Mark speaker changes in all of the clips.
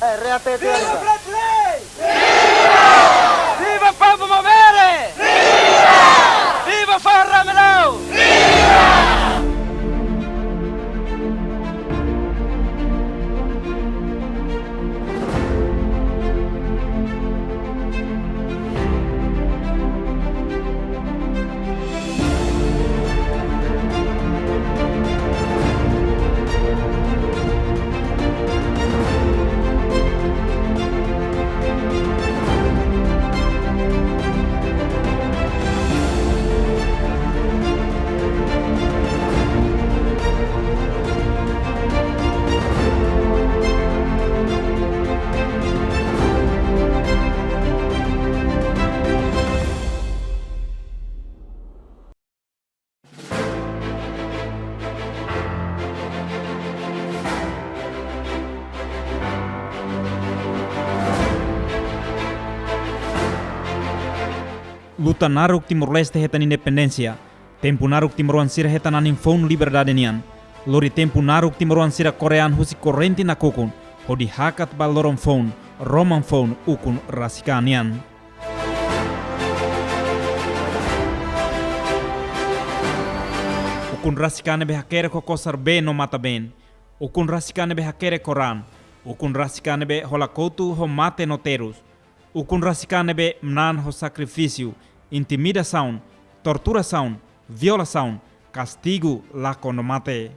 Speaker 1: Viva Fretilin! Viva Pablo Movere! Viva Farra Melau!
Speaker 2: Luta naruk Timor-Leste hetan independência. Tempo naruk Timor-Ansira hetan anin phone liberdade nian. Lori tempo naruk Timor-Ansira korean husi korrenti na kokun. Hodi hakat bal loron phone, roman phone ukun rasikan nian. Ukun rasikane be hakere kokosar be no mata ben. Ukun rasikane be hakere koran. Ukun rasikane be holakotu ho mate no terus. Ukun rasikane be mnan ho sacrifício, intimidação, torturação, violação, castigo lako no mate.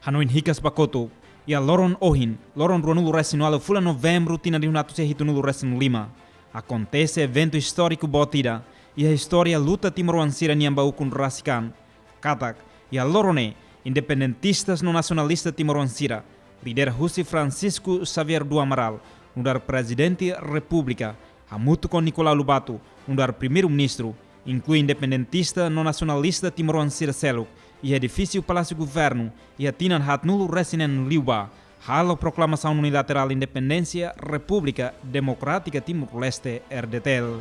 Speaker 2: Hanuin hikas bakoto, ia loron ohin, loron ruanulu resinual fula novembro tina rihunatu sehitunulu resinu lima. Acontece evento histórico botida, e a história luta Timor-Ansira niamba ukun rasikan. Katak, ia lorone, independentistas no nacionalista Timor-Ansira, líder José Francisco Xavier do Amaral, mudar presidente república, hamutu com Nicolau Lobato, mudar primeiro-ministro, inclui independentista no nacionalista Timor-Ansira Seluk, e edifício Palácio Governo, e a tinan hat nulo resinen Liuba, halo proclamação unilateral independência República Democrática Timor-Leste RDTL.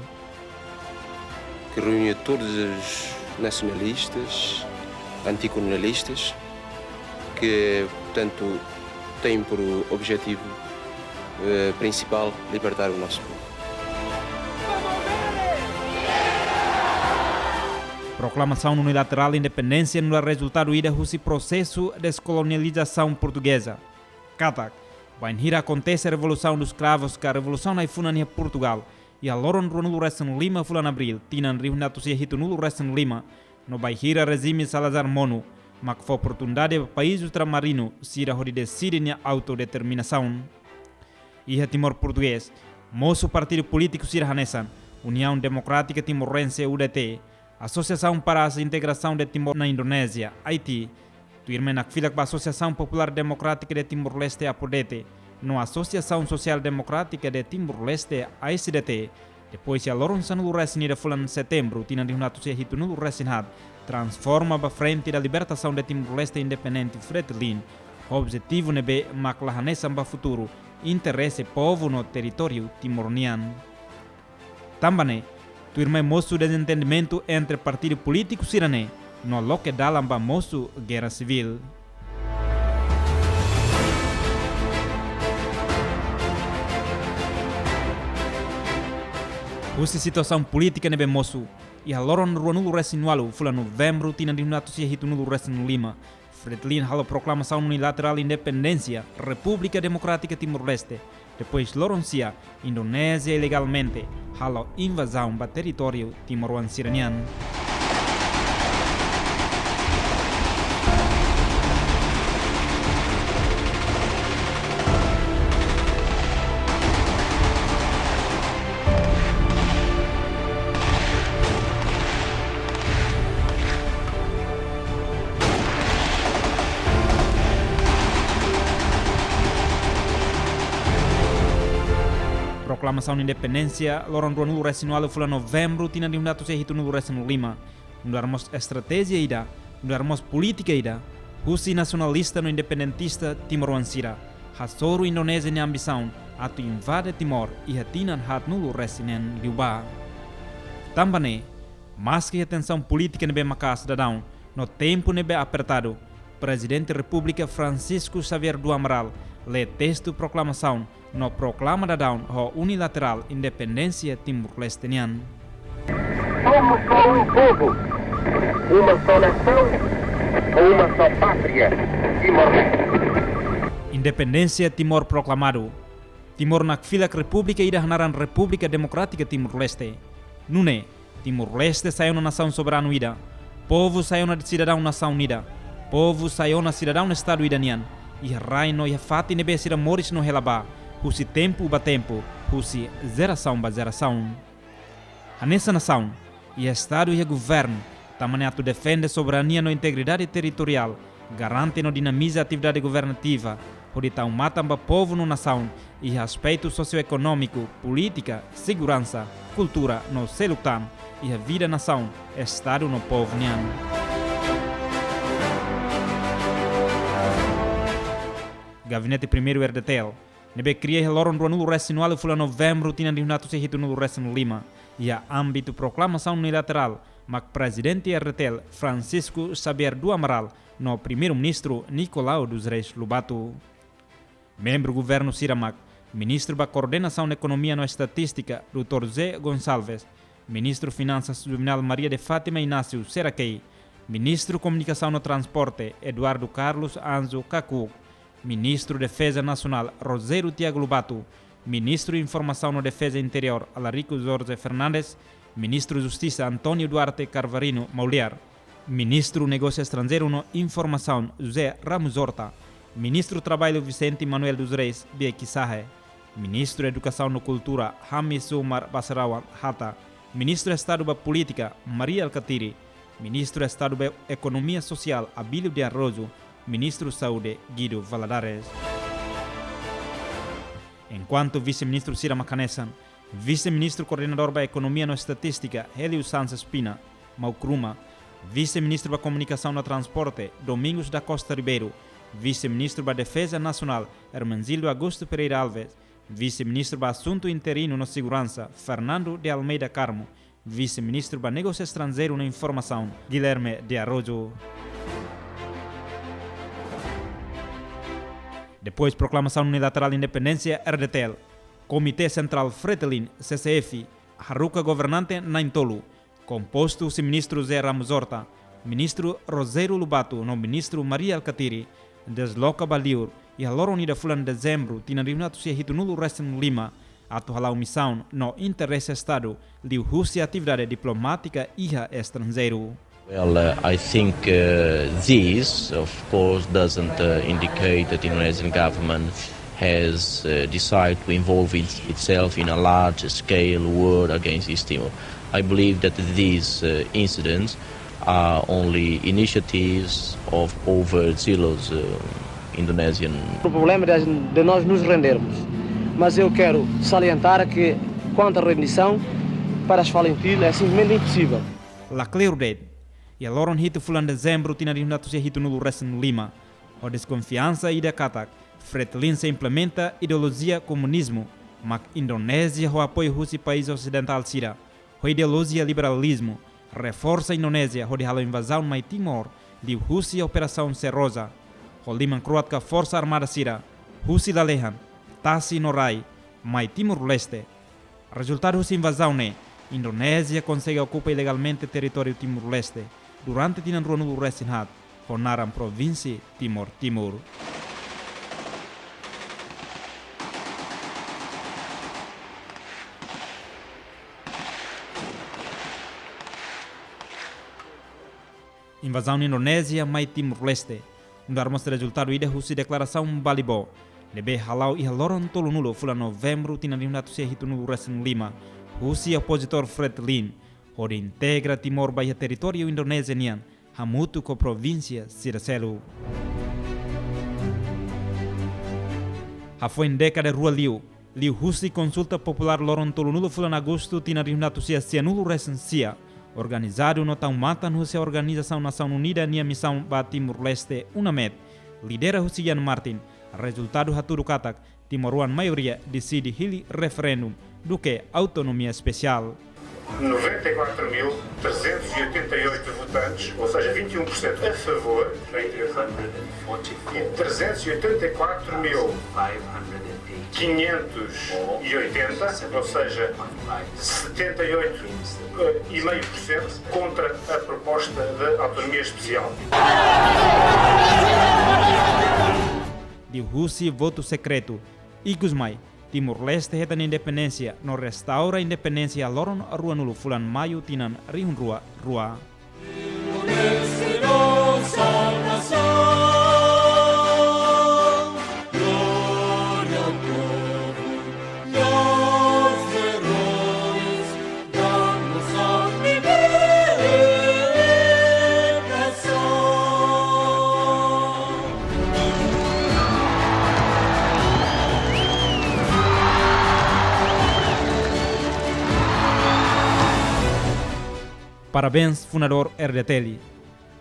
Speaker 3: Que reúne todos os nacionalistas, anticolonialistas, que, portanto, têm por objetivo principal libertar o nosso povo.
Speaker 2: Proclamação unilateral de independência no resultado do processo de descolonialização portuguesa. Katak, vai acontece a Revolução dos Cravos, que a Revolução na Ifuna Portugal, e a Loron Runulo Ressen Lima fulan abril, tinan Rio Nato Hito Nulo Ressen Lima, no Baihira regime Salazar Mono, mas foi oportunidade para o país ultramarino se ir a decidir a autodeterminação. E a Timor Português, moço partido político Sirhanesan, União Democrática Timorense UDT, Associação para a Integração de Timor na Indonésia, Haiti, tuirme na fila com a Associação Popular Democrática de Timor-Leste APODETE, no Associação Social Democrática de Timor-Leste ASDT, depois a Loronsa no Resin de Fulan setembro, tina de Hunato Sehito no Resinhad, transforma para frente da libertação de Timor-Leste independente Fretilin, objetivo nebe maclahanesan para futuro, interesse povo no território timornian. Também, tuirme moço desentendimento entre partido político sirané, no loque dalamba moço guerra civil. Usi situação política nebe moço, e a loron ruanulo resinualo fula novembro tina de Hunato Sehito nulo Resin Lima, Fretilin halo proclamação unilateral independência República Democrática Timor-Leste, depois Loroncia, Indonésia ilegalmente, halo invasão para território timor-ansiranian. Proclamação de independência, loron ruanulo resinual fula novembro, tina de Hunato Sehito nulo Resin Lima, mudarmos estratégia ida, mudarmos política ida, Husi nacionalista no independentista Timor-Ansira, hasoro Indonésia ni ambição, atu invade Timor e hatinan hat nulo resinen Liuba. Também, mas que a tensão política nebe maca cidadão, no tempo nebe apertado, Presidente da República Francisco Xavier do Amaral, lê texto proclamação no proclama da Down ho unilateral independência Timor-Leste nian.
Speaker 4: Somos só um povo, uma só nação, uma só pátria, Timor-Leste.
Speaker 2: Independência Timor proclamado. Timor na fila República ida hanaran República Democrática Timor-Leste. Nune, Timor-Leste saiu na nação soberana ida. Povo saiu na cidadão nação unida. Povo saiu na cidadão Estado idanian. E reino e fati nebe sira moris no relabá. Husi tempo ba tempo, husi geração ba geração. A nessa nação, e Estado e governo, tamanhato defende soberania no integridade territorial, garante no dinamiza a atividade governativa, onde tão matam ba povo no nação e aspecto socioeconômico, política, segurança, cultura no selutan e a vida nação, Estado no povo nian. Gabinete primeiro RDTL. Nebe cria loron do anulo resinual fula novembro tina de nato se hito nulo resinu Lima. E a âmbito proclamação unilateral, mas presidente RDTL Francisco Xavier do Amaral, no primeiro-ministro Nicolau dos Reis Lobato. Membro do governo Siramac, ministro da coordenação da economia e estatística, Dr. Zé Gonçalves, ministro Finanças Juvenal Maria de Fátima Inácio Seraquei, ministro Comunicação no Transporte Eduardo Carlos Anzo Cacu, ministro Defesa Nacional Rosério Tiago Lobato, ministro Informação no Defesa Interior Alarico Jorge Fernandes, ministro Justiça Antônio Duarte Carvarino Mauliar, ministro Negócio Estrangeiro no Informação José Ramos Horta, ministro Trabalho Vicente Manuel dos Reis Biequisahe, ministro Educação no Cultura Hamis Umar Basarawan Hata, ministro Estado da Política Maria Alcatiri, ministro Estado da Economia Social Abílio de Arrojo, ministro Saúde Guido Valadares. Enquanto vice-ministro Cira Macanessan, vice-ministro coordenador da Economia e Estatística Hélio Sanz Espina, Maucruma, vice-ministro da Comunicação e Transporte Domingos da Costa Ribeiro, vice-ministro da Defesa Nacional Hermenegildo Augusto Pereira Alves, vice-ministro da Assunto Interino na Segurança Fernando de Almeida Carmo, vice-ministro da Negócio Estrangeiro na Informação Guilherme de Arrojo. Depois proclamação unilateral de independência RDTL, Comitê Central Fretilin CCF, Haruka Governante Naintolu, composto se ministro Zé Ramos Horta, ministro Rosério Lobato, no ministro Maria Alcatiri, desloca Baliur e a loro unida fulan dezembro tina reunido se hito nulo resto no Lima, atu halau missão no interesse Estado, liu husi atividade diplomática iha estrangeiro.
Speaker 5: Well, I think this, of course, doesn't indicate that the Indonesian government has decided to involve itself in a large-scale war against East Timor. I believe that these incidents are only initiatives of overzealous Indonesian.
Speaker 6: O problema é de nós nos rendermos, mas eu quero salientar que, quanto à rendição, para as Falentil é simplesmente impossível.
Speaker 2: La Cleurdade. E a loron hito fulan dezembro tina rinatu se hito nulo resto no Lima. A desconfiança e da Katak, Fretilin se implementa ideologia comunismo, mas Indonésia o apoio russo país ocidental sira. A ideologia liberalismo, reforça a Indonésia o de a invasão mai Timor, de Rússia operação Serrosa. O Lima croata força armada sira, Rússia da Lehan, Tassi no Rai, mai Timor-Leste. Resultado da invasão né, Indonésia consegue ocupar ilegalmente território Timor-Leste. Durante tinan rua no Resinhat, honaram província Timor. Invasão na Indonésia, mai Timor-Leste. No armos resultado ida husi declaração Balibó. Lebe halau e haloron tolo nulo fula novembro tinan rinatu se hitu nulo Resin Lima. Husi opositor Fretilin. Onde integra Timor baia território indonesianian, hamutu com província Siracelu. A foi em década rua Liu Husi consulta popular loron tolo nulo fulan agosto tina rinatu se nulo recensia, organizado no tão matan husi a Organização Nação Unida nia missão ba Timor-Leste UNAMED, lidera husi Jan Martin, resultado haturu katak, Timoruan maioria decide hili referendum do que autonomia especial.
Speaker 7: 94.388 votantes, ou seja, 21% a favor da integração, e 384.580, ou seja, 78,5% contra a proposta da autonomia especial.
Speaker 2: De Rússia, voto secreto. Igusmai, Timor-Leste reta independência, no restaura independência loron rua nulu fulan maio tinan rihun rua. Parabéns, fundador RDTL.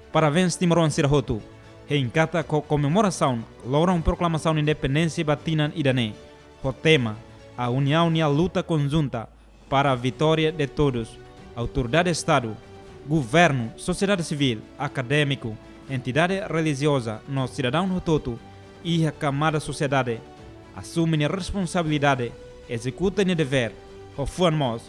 Speaker 2: Parabéns, Timoron Sirahotu. Em cada comemoração, louram proclamação de independência batinan idané. O tema, a união e a luta conjunta para a vitória de todos. Autoridade de Estado, governo, sociedade civil, acadêmico, entidade religiosa, no cidadão todo e a camada sociedade assumem a responsabilidade, executam o dever, o fuanmos,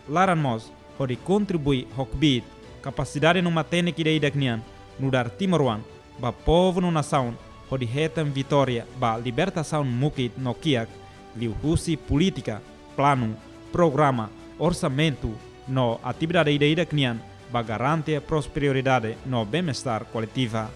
Speaker 2: laranmos, de contribuir hokbit capacidade numa tene que daí daqnian no dar Timoruan ba povo no nação de retam vitória ba libertação mukit no kiak liu husi política plano programa orçamento no atividade daí daqnian ba garante a prosperidade no bem-estar coletiva.